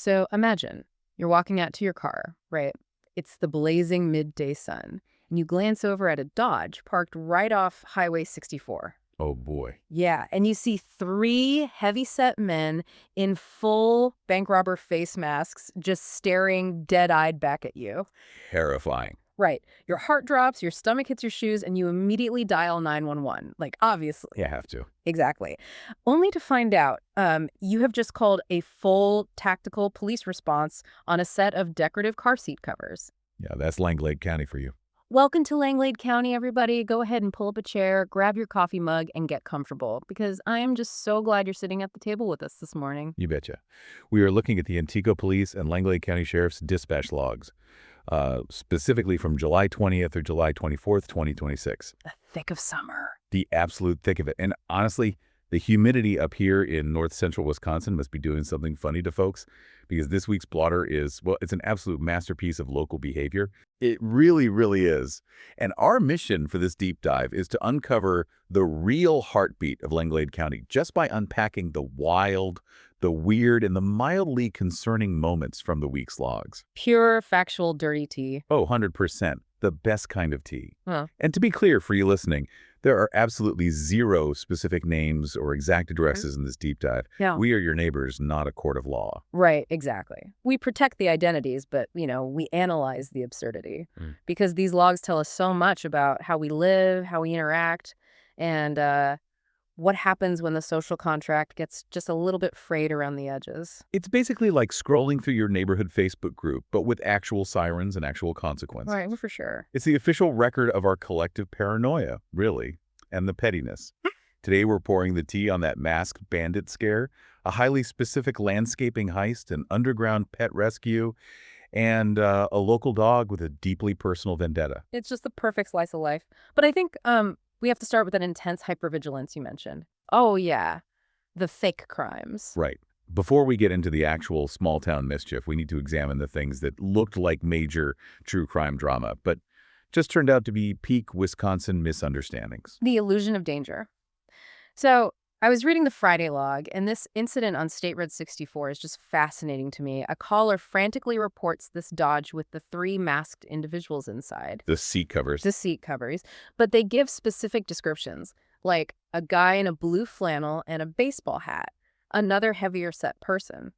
So imagine you're walking out to your car, right? It's the blazing midday sun, and you glance over at a Dodge parked right off Highway 64. Oh boy. Yeah, and you see three heavy-set men in full bank robber face masks just staring dead-eyed back at you. Terrifying. Right. Your heart drops, your stomach hits your shoes, and you immediately dial 911. Like, obviously. You have to. Exactly. Only to find out you have just called a full tactical police response on a set of decorative car seat covers. Yeah, that's Langlade County for you. Welcome to Langlade County, everybody. Go ahead and pull up a chair, grab your coffee mug, and get comfortable, because I am just so glad you're sitting at the table with us this morning. You betcha. We are looking at the Antigo Police and Langlade County Sheriff's dispatch logs, specifically from July 20th or July 24th, 2026. The thick of summer. The absolute thick of it. And honestly, the humidity up here in north central Wisconsin must be doing something funny to folks, because this week's blotter is, well, it's an absolute masterpiece of local behavior. It really, really is. And our mission for this deep dive is to uncover the real heartbeat of Langlade County just by unpacking the wild, the weird, and the mildly concerning moments from the week's logs. Pure, factual, dirty tea. Oh, 100%. The best kind of tea. Huh. And to be clear for you listening, there are absolutely zero specific names or exact addresses in this deep dive. Yeah. We are your neighbors, not a court of law. Right, exactly. We protect the identities, but, we analyze the absurdity. Because these logs tell us so much about how we live, how we interact, and what happens when the social contract gets just a little bit frayed around the edges. It's basically like scrolling through your neighborhood Facebook group, but with actual sirens and actual consequences. Right, for sure. It's the official record of our collective paranoia, really, and the pettiness. Today we're pouring the tea on that masked bandit scare, a highly specific landscaping heist, an underground pet rescue, and a local dog with a deeply personal vendetta. It's just the perfect slice of life. But I think we have to start with that intense hypervigilance you mentioned. Oh, yeah. The fake crimes. Right. Before we get into the actual small-town mischief, we need to examine the things that looked like major true crime drama, but just turned out to be peak Wisconsin misunderstandings. The illusion of danger. So I was reading the Friday log, and this incident on State Road 64 is just fascinating to me. A caller frantically reports this Dodge with the three masked individuals inside. The seat covers. The seat covers. But they give specific descriptions, like a guy in a blue flannel and a baseball hat, another heavier set person.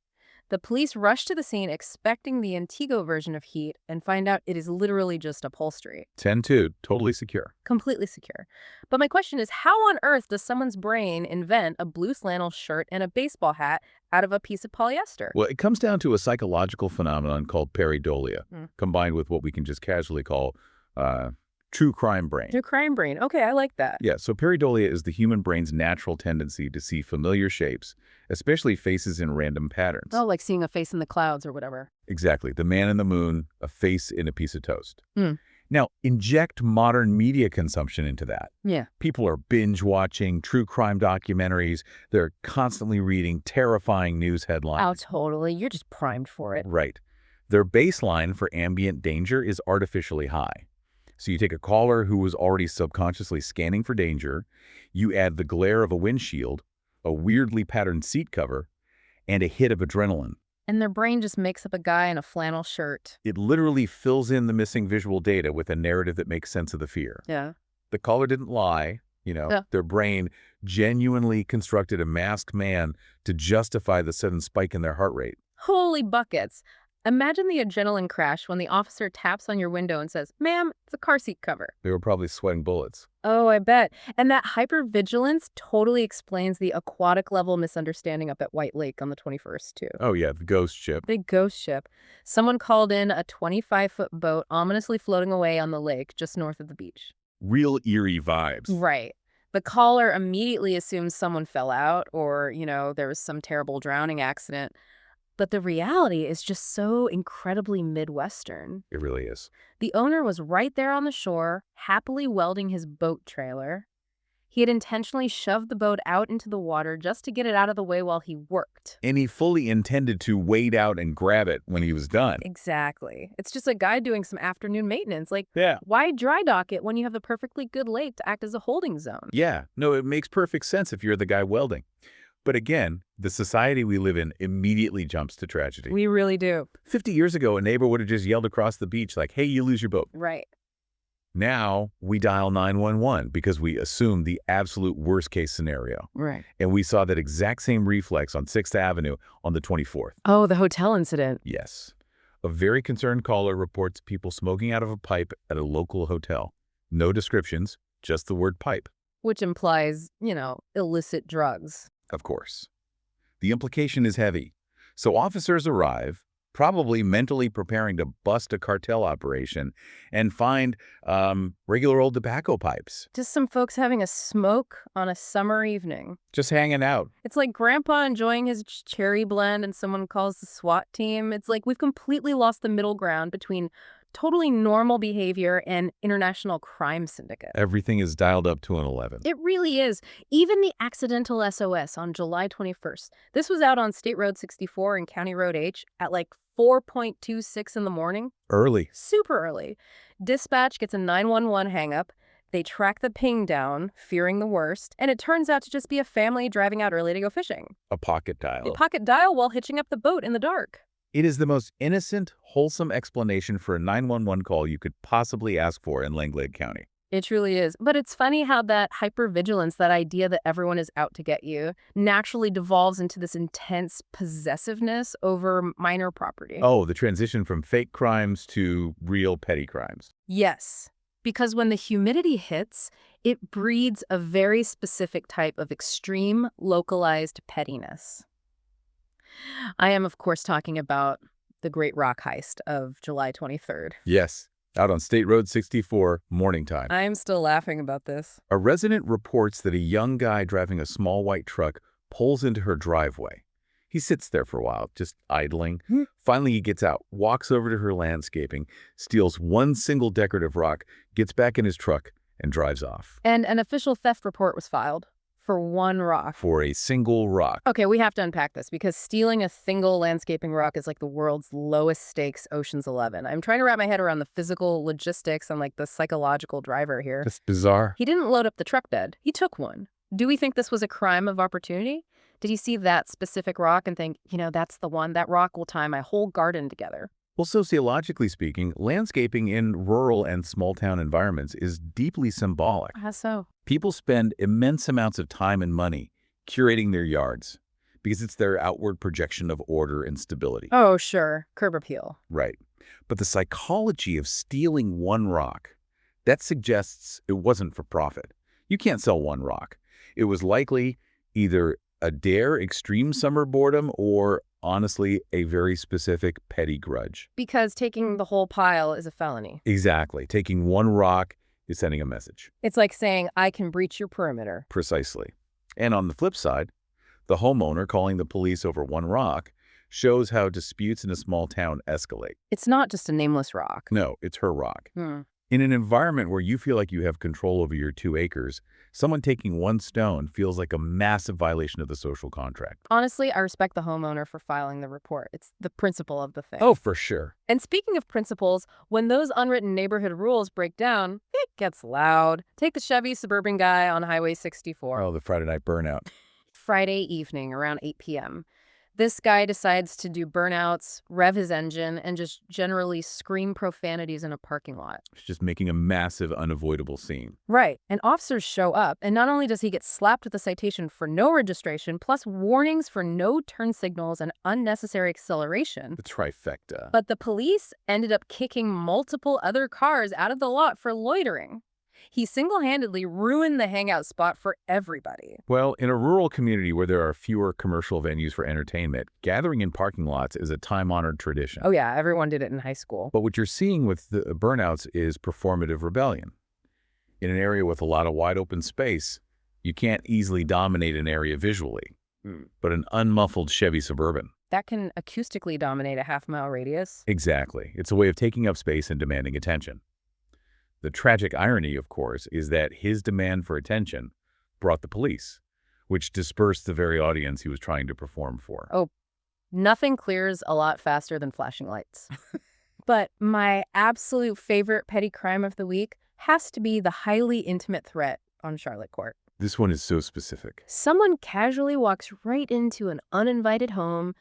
The police rush to the scene expecting the Antigo version of heat and find out it is literally just upholstery. 10-2, totally secure. Completely secure. But my question is, how on earth does someone's brain invent a blue flannel shirt and a baseball hat out of a piece of polyester? Well, it comes down to a psychological phenomenon called pareidolia, combined with what we can just casually call true crime brain. True crime brain. Okay, I like that. Yeah, so pareidolia is the human brain's natural tendency to see familiar shapes, especially faces in random patterns. Oh, like seeing a face in the clouds or whatever. Exactly. The man in the moon, a face in a piece of toast. Now, inject modern media consumption into that. Yeah. People are binge-watching true crime documentaries. They're constantly reading terrifying news headlines. Oh, totally. You're just primed for it. Right. Their baseline for ambient danger is artificially high. So you take a caller who was already subconsciously scanning for danger, you add the glare of a windshield, a weirdly patterned seat cover, and a hit of adrenaline. And their brain just makes up a guy in a flannel shirt. It literally fills in the missing visual data with a narrative that makes sense of the fear. Yeah. The caller didn't lie. Their brain genuinely constructed a masked man to justify the sudden spike in their heart rate. Holy buckets. Imagine the adrenaline crash when the officer taps on your window and says, "Ma'am, it's a car seat cover." They were probably sweating bullets. Oh, I bet. And that hypervigilance totally explains the aquatic level misunderstanding up at White Lake on the 21st, too. Oh, yeah, the ghost ship. Big ghost ship. Someone called in a 25-foot boat ominously floating away on the lake just north of the beach. Real eerie vibes. Right. The caller immediately assumes someone fell out or, there was some terrible drowning accident. But the reality is just so incredibly Midwestern. It really is. The owner was right there on the shore, happily welding his boat trailer. He had intentionally shoved the boat out into the water just to get it out of the way while he worked. And he fully intended to wade out and grab it when he was done. Exactly. It's just a guy doing some afternoon maintenance. Like, Yeah. why dry dock it when you have a perfectly good lake to act as a holding zone? Yeah. No, it makes perfect sense if you're the guy welding. But again, the society we live in immediately jumps to tragedy. We really do. 50 years ago, a neighbor would have just yelled across the beach like, hey, you lose your boat. Right. Now we dial 911 because we assume the absolute worst case scenario. Right. And we saw that exact same reflex on 6th Avenue on the 24th. Oh, the hotel incident. Yes. A very concerned caller reports people smoking out of a pipe at a local hotel. No descriptions, just the word pipe. Which implies, illicit drugs. Of course. The implication is heavy. So officers arrive, probably mentally preparing to bust a cartel operation and find regular old tobacco pipes. Just some folks having a smoke on a summer evening. Just hanging out. It's like Grandpa enjoying his cherry blend and someone calls the SWAT team. It's like we've completely lost the middle ground between totally normal behavior and international crime syndicate. Everything is dialed up to an 11. It really is. Even the accidental SOS on July 21st. This was out on State Road 64 and County Road H at like 4:26 in the morning. Early. Super early. Dispatch gets a 911 hangup. They track the ping down, fearing the worst, and it turns out to just be a family driving out early to go fishing. A pocket dial. A pocket dial while hitching up the boat in the dark. It is the most innocent, wholesome explanation for a 911 call you could possibly ask for in Langlade County. It truly is. But it's funny how that hypervigilance, that idea that everyone is out to get you, naturally devolves into this intense possessiveness over minor property. Oh, the transition from fake crimes to real petty crimes. Yes. Because when the humidity hits, it breeds a very specific type of extreme, localized pettiness. I am, of course, talking about the Great Rock Heist of July 23rd. Yes, out on State Road 64, morning time. I am still laughing about this. A resident reports that a young guy driving a small white truck pulls into her driveway. He sits there for a while, just idling. Finally, he gets out, walks over to her landscaping, steals one single decorative rock, gets back in his truck, and drives off. And an official theft report was filed. For one rock. For a single rock. Okay, we have to unpack this because stealing a single landscaping rock is like the world's lowest stakes Ocean's 11. I'm trying to wrap my head around the physical logistics and like the psychological driver here. That's bizarre. He didn't load up the truck bed. He took one. Do we think this was a crime of opportunity? Did he see that specific rock and think, that's the one, that rock will tie my whole garden together? Well, sociologically speaking, landscaping in rural and small-town environments is deeply symbolic. How so? People spend immense amounts of time and money curating their yards because it's their outward projection of order and stability. Oh, sure. Curb appeal. Right. But the psychology of stealing one rock, that suggests it wasn't for profit. You can't sell one rock. It was likely either a dare, extreme summer boredom, or honestly, a very specific petty grudge. Because taking the whole pile is a felony. Exactly. Taking one rock is sending a message. It's like saying, I can breach your perimeter. Precisely. And on the flip side, the homeowner calling the police over one rock shows how disputes in a small town escalate. It's not just a nameless rock. No, it's her rock. In an environment where you feel like you have control over your 2 acres, someone taking one stone feels like a massive violation of the social contract. Honestly, I respect the homeowner for filing the report. It's the principle of the thing. Oh, for sure. And speaking of principles, when those unwritten neighborhood rules break down, it gets loud. Take the Chevy Suburban guy on Highway 64. Oh, the Friday night burnout. Friday evening around 8 p.m. This guy decides to do burnouts, rev his engine, and just generally scream profanities in a parking lot. It's just making a massive, unavoidable scene. Right. And officers show up, and not only does he get slapped with a citation for no registration, plus warnings for no turn signals and unnecessary acceleration. The trifecta. But the police ended up kicking multiple other cars out of the lot for loitering. He single-handedly ruined the hangout spot for everybody. Well, in a rural community where there are fewer commercial venues for entertainment, gathering in parking lots is a time-honored tradition. Oh yeah, everyone did it in high school. But what you're seeing with the burnouts is performative rebellion. In an area with a lot of wide-open space, you can't easily dominate an area visually, but an unmuffled Chevy Suburban. That can acoustically dominate a half-mile radius. Exactly. It's a way of taking up space and demanding attention. The tragic irony, of course, is that his demand for attention brought the police, which dispersed the very audience he was trying to perform for. Oh, nothing clears a lot faster than flashing lights. But my absolute favorite petty crime of the week has to be the highly intimate threat on Charlotte Court. This one is so specific. Someone casually walks right into an uninvited home,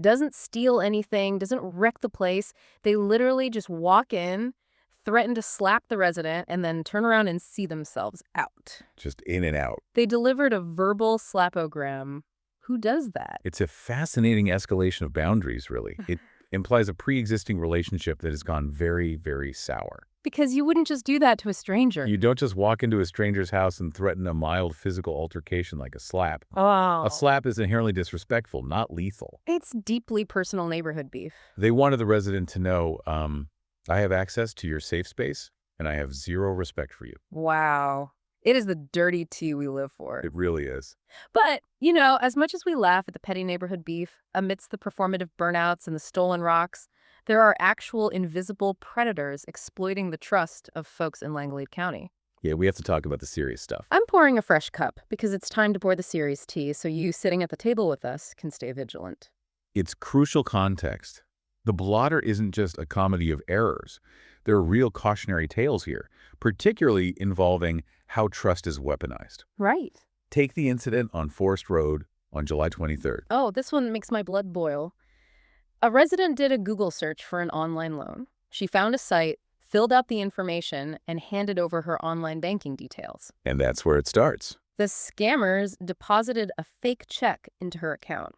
doesn't steal anything, doesn't wreck the place. They literally just walk in, threaten to slap the resident, and then turn around and see themselves out. Just in and out. They delivered a verbal slapogram. Who does that? It's a fascinating escalation of boundaries, really. It implies a pre-existing relationship that has gone very, very sour. Because you wouldn't just do that to a stranger. You don't just walk into a stranger's house and threaten a mild physical altercation like a slap. Oh. A slap is inherently disrespectful, not lethal. It's deeply personal neighborhood beef. They wanted the resident to know, I have access to your safe space, and I have zero respect for you. Wow. It is the dirty tea we live for. It really is. But, as much as we laugh at the petty neighborhood beef, amidst the performative burnouts and the stolen rocks, there are actual invisible predators exploiting the trust of folks in Langlade County. Yeah, we have to talk about the serious stuff. I'm pouring a fresh cup because it's time to pour the serious tea so you sitting at the table with us can stay vigilant. It's crucial context. The blotter isn't just a comedy of errors. There are real cautionary tales here, particularly involving how trust is weaponized. Right. Take the incident on Forest Road on July 23rd. Oh, this one makes my blood boil. A resident did a Google search for an online loan. She found a site, filled out the information, and handed over her online banking details. And that's where it starts. The scammers deposited a fake check into her account.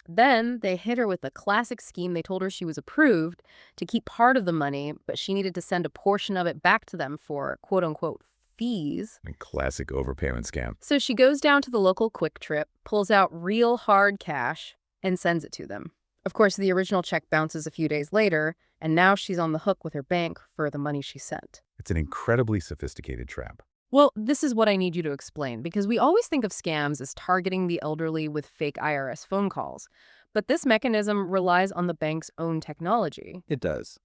Then they hit her with the classic scheme. They told her she was approved to keep part of the money, but she needed to send a portion of it back to them for quote-unquote fees. A classic overpayment scam. So she goes down to the local Quick Trip, pulls out real hard cash, and sends it to them. Of course, the original check bounces a few days later, and now she's on the hook with her bank for the money she sent. It's an incredibly sophisticated trap. Well, this is what I need you to explain, because we always think of scams as targeting the elderly with fake IRS phone calls. But this mechanism relies on the bank's own technology. It does.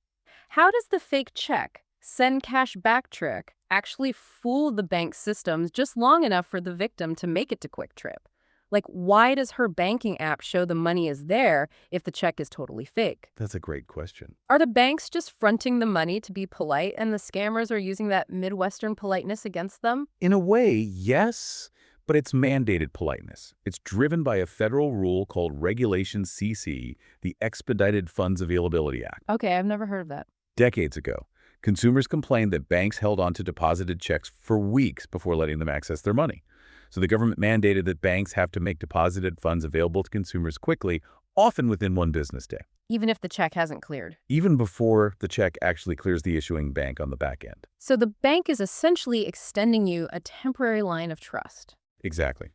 How does the fake check, send cash back trick actually fool the bank's systems just long enough for the victim to make it to Quick Trip? Like, why does her banking app show the money is there if the check is totally fake? That's a great question. Are the banks just fronting the money to be polite and the scammers are using that Midwestern politeness against them? In a way, yes, but it's mandated politeness. It's driven by a federal rule called Regulation CC, the Expedited Funds Availability Act. Okay, I've never heard of that. Decades ago, consumers complained that banks held onto deposited checks for weeks before letting them access their money. So the government mandated that banks have to make deposited funds available to consumers quickly, often within one business day. Even if the check hasn't cleared. Even before the check actually clears the issuing bank on the back end. So the bank is essentially extending you a temporary line of trust. Exactly.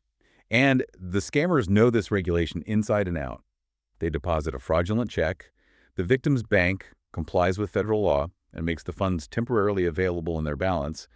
And the scammers know this regulation inside and out. They deposit a fraudulent check. The victim's bank complies with federal law and makes the funds temporarily available in their balance.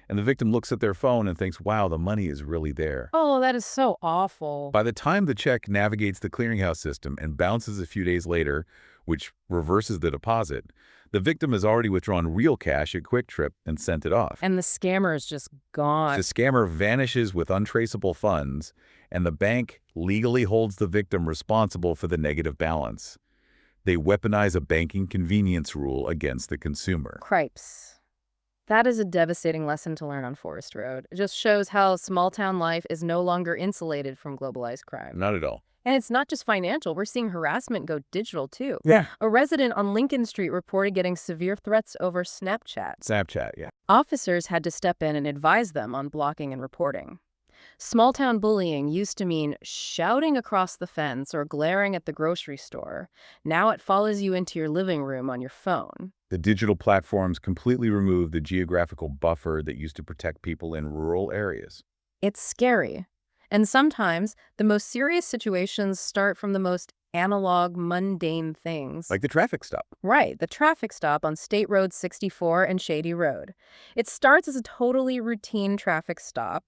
And the victim looks at their phone and thinks, wow, the money is really there. Oh, that is so awful. By the time the check navigates the clearinghouse system and bounces a few days later, which reverses the deposit, the victim has already withdrawn real cash at Quick Trip and sent it off. And the scammer is just gone. The scammer vanishes with untraceable funds, and the bank legally holds the victim responsible for the negative balance. They weaponize a banking convenience rule against the consumer. Cripes. That is a devastating lesson to learn on Forest Road. It just shows how small-town life is no longer insulated from globalized crime. Not at all. And it's not just financial. We're seeing harassment go digital, too. Yeah. A resident on Lincoln Street reported getting severe threats over Snapchat. Snapchat, yeah. Officers had to step in and advise them on blocking and reporting. Small-town bullying used to mean shouting across the fence or glaring at the grocery store. Now it follows you into your living room on your phone. The digital platforms completely remove the geographical buffer that used to protect people in rural areas. It's scary. And sometimes the most serious situations start from the most analog, mundane things. Like the traffic stop. Right, the traffic stop on State Road 64 and Shady Road. It starts as a totally routine traffic stop,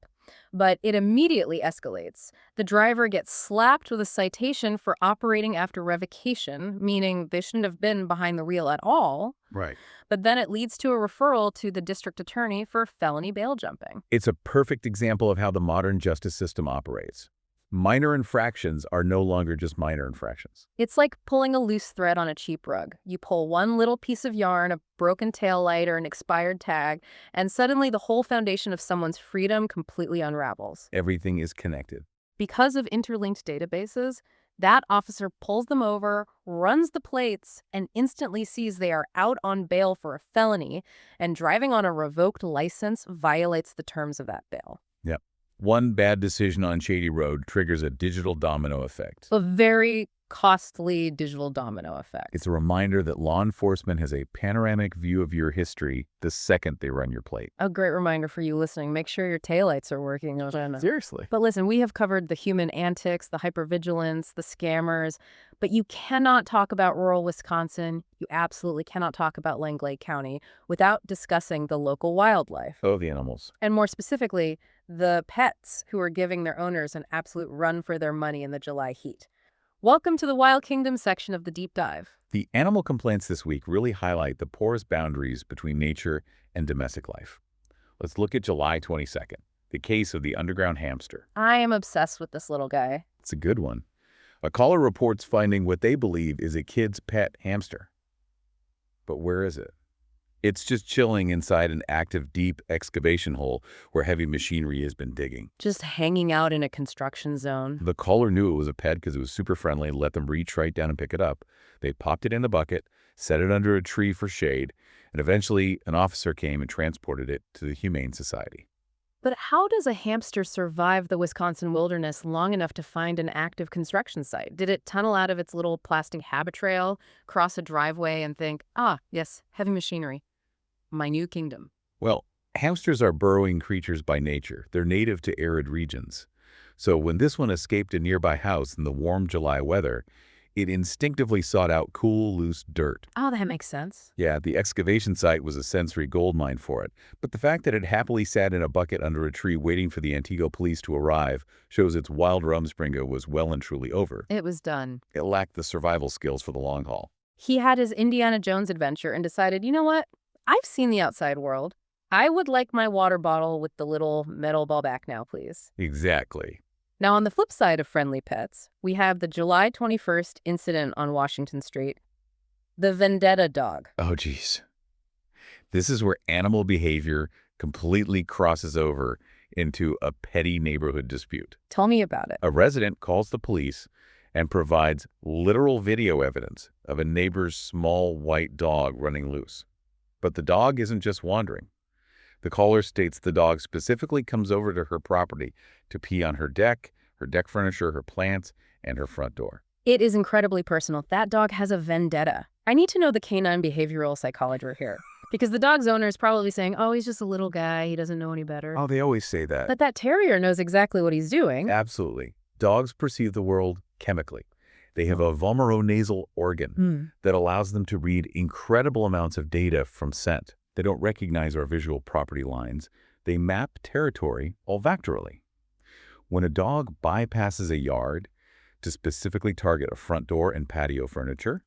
but it immediately escalates. The driver gets slapped with a citation for operating after revocation, meaning they shouldn't have been behind the wheel at all. Right. But then it leads to a referral to the district attorney for felony bail jumping. It's a perfect example of how the modern justice system operates. Minor infractions are no longer just minor infractions. It's like pulling a loose thread on a cheap rug. You pull one little piece of yarn, a broken taillight, or an expired tag, and suddenly the whole foundation of someone's freedom completely unravels. Everything is connected. Because of interlinked databases, that officer pulls them over, runs the plates, and instantly sees they are out on bail for a felony, and driving on a revoked license violates the terms of that bail. Yep. One bad decision on Shady Road triggers a digital domino effect. A very costly digital domino effect. It's a reminder that law enforcement has a panoramic view of your history the second they run your plate. A great reminder for you listening. Make sure your taillights are working. Seriously. But listen, we have covered the human antics, the hypervigilance, the scammers, but you cannot talk about rural Wisconsin. You absolutely cannot talk about Langlade County without discussing the local wildlife. Oh, the animals. And more specifically, the pets who are giving their owners an absolute run for their money in the July heat. Welcome to the Wild Kingdom section of the Deep Dive. The animal complaints this week really highlight the porous boundaries between nature and domestic life. Let's look at July 22nd, the case of the underground hamster. I am obsessed with this little guy. It's a good one. A caller reports finding what they believe is a kid's pet hamster. But where is it? It's just chilling inside an active, deep excavation hole where heavy machinery has been digging. Just hanging out in a construction zone. The caller knew it was a pet because it was super friendly and let them reach right down and pick it up. They popped it in the bucket, set it under a tree for shade, and eventually an officer came and transported it to the Humane Society. But how does a hamster survive the Wisconsin wilderness long enough to find an active construction site? Did it tunnel out of its little plastic habit trail, cross a driveway, and think, ah, yes, heavy machinery, my new kingdom? Well, hamsters are burrowing creatures by nature. They're native to arid regions. So when this one escaped a nearby house in the warm July weather, it instinctively sought out cool, loose dirt. Oh, that makes sense. Yeah, the excavation site was a sensory goldmine for it, but the fact that it happily sat in a bucket under a tree waiting for the Antigo police to arrive shows its wild rumspringa was well and truly over. It was done. It lacked the survival skills for the long haul. He had his Indiana Jones adventure and decided, you know what? I've seen the outside world. I would like my water bottle with the little metal ball back now, please. Exactly. Now, on the flip side of friendly pets, we have the July 21st incident on Washington Street, the vendetta dog. Oh, geez. This is where animal behavior completely crosses over into a petty neighborhood dispute. Tell me about it. A resident calls the police and provides literal video evidence of a neighbor's small white dog running loose. But the dog isn't just wandering. The caller states the dog specifically comes over to her property to pee on her deck furniture, her plants, and her front door. It is incredibly personal. That dog has a vendetta. I need to know the canine behavioral psychology here. Because the dog's owner is probably saying, oh, he's just a little guy. He doesn't know any better. Oh, they always say that. But that terrier knows exactly what he's doing. Absolutely. Dogs perceive the world chemically. They have a vomeronasal organ that allows them to read incredible amounts of data from scent. They don't recognize our visual property lines. They map territory olfactorily. When a dog bypasses a yard to specifically target a front door and patio furniture,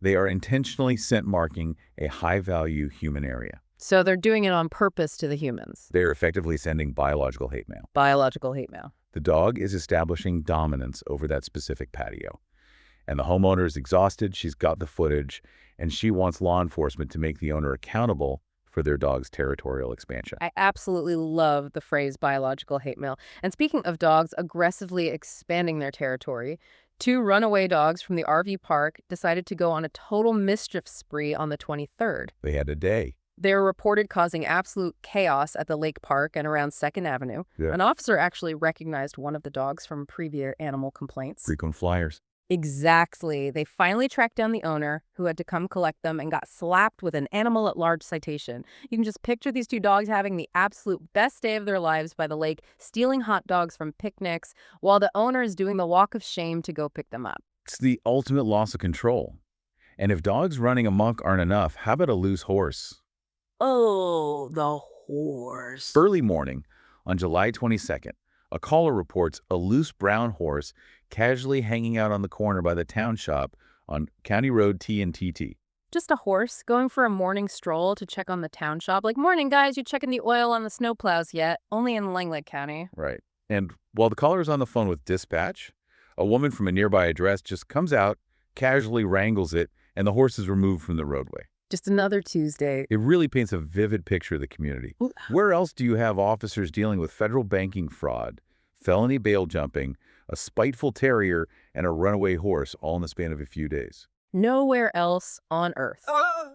they are intentionally scent marking a high-value human area. So they're doing it on purpose to the humans. They're effectively sending biological hate mail. Biological hate mail. The dog is establishing dominance over that specific patio. And the homeowner is exhausted, she's got the footage, and she wants law enforcement to make the owner accountable for their dog's territorial expansion. I absolutely love the phrase biological hate mail. And speaking of dogs aggressively expanding their territory, 2 runaway dogs from the RV park decided to go on a total mischief spree on the 23rd. They had a day. They were reported causing absolute chaos at the lake park and around 2nd Avenue. Yeah. An officer actually recognized one of the dogs from previous animal complaints. Frequent flyers. Exactly. They finally tracked down the owner, who had to come collect them, and got slapped with an animal at large citation. You can just picture these 2 dogs having the absolute best day of their lives by the lake, stealing hot dogs from picnics, while the owner is doing the walk of shame to go pick them up. It's the ultimate loss of control. And if dogs running amok aren't enough, how about a loose horse? Oh, the horse. Early morning on July 22nd, a caller reports a loose brown horse casually hanging out on the corner by the town shop on County Road T and TT. Just a horse going for a morning stroll to check on the town shop. Like, morning, guys, you checking the oil on the snowplows yet? Only in Langlade County. Right. And while the caller is on the phone with dispatch, a woman from a nearby address just comes out, casually wrangles it, and the horse is removed from the roadway. Just another Tuesday. It really paints a vivid picture of the community. Ooh. Where else do you have officers dealing with federal banking fraud, felony bail jumping, a spiteful terrier, and a runaway horse all in the span of a few days? Nowhere else on Earth.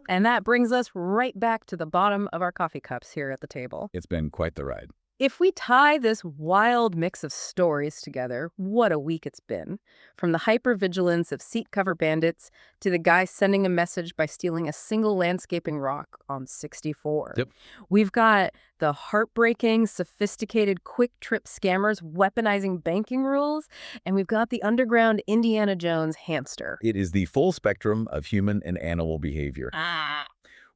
And that brings us right back to the bottom of our coffee cups here at the table. It's been quite the ride. If we tie this wild mix of stories together, what a week it's been. From the hypervigilance of seat cover bandits to the guy sending a message by stealing a single landscaping rock on 64. Yep. We've got the heartbreaking, sophisticated, quick trip scammers weaponizing banking rules, and we've got the underground Indiana Jones hamster. It is the full spectrum of human and animal behavior.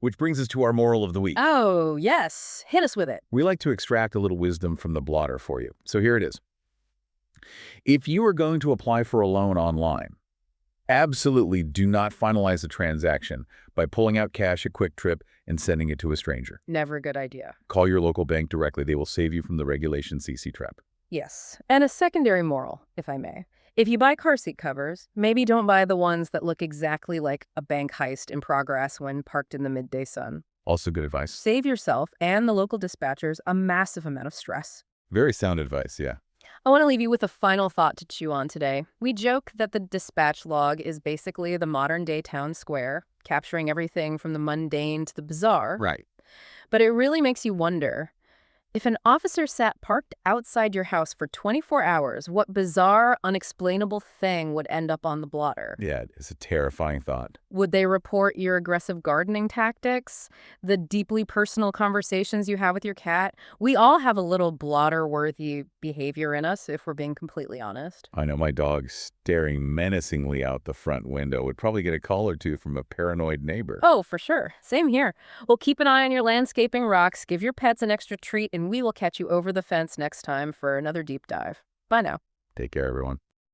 Which brings us to our moral of the week. Oh, yes. Hit us with it. We like to extract a little wisdom from the blotter for you. So here it is. If you are going to apply for a loan online, absolutely do not finalize the transaction by pulling out cash at Quick Trip and sending it to a stranger. Never a good idea. Call your local bank directly. They will save you from the regulation CC trap. Yes. And a secondary moral, if I may. If you buy car seat covers, maybe don't buy the ones that look exactly like a bank heist in progress when parked in the midday sun. Also good advice. Save yourself and the local dispatchers a massive amount of stress. Very sound advice, yeah. I want to leave you with a final thought to chew on today. We joke that the dispatch log is basically the modern-day town square, capturing everything from the mundane to the bizarre. Right. But it really makes you wonder, if an officer sat parked outside your house for 24 hours, what bizarre, unexplainable thing would end up on the blotter? Yeah, it's a terrifying thought. Would they report your aggressive gardening tactics? The deeply personal conversations you have with your cat? We all have a little blotter-worthy behavior in us, if we're being completely honest. I know my dog staring menacingly out the front window would probably get a call or two from a paranoid neighbor. Oh, for sure. Same here. Well, keep an eye on your landscaping rocks, give your pets an extra treat, and we will catch you over the fence next time for another deep dive. Bye now. Take care, everyone.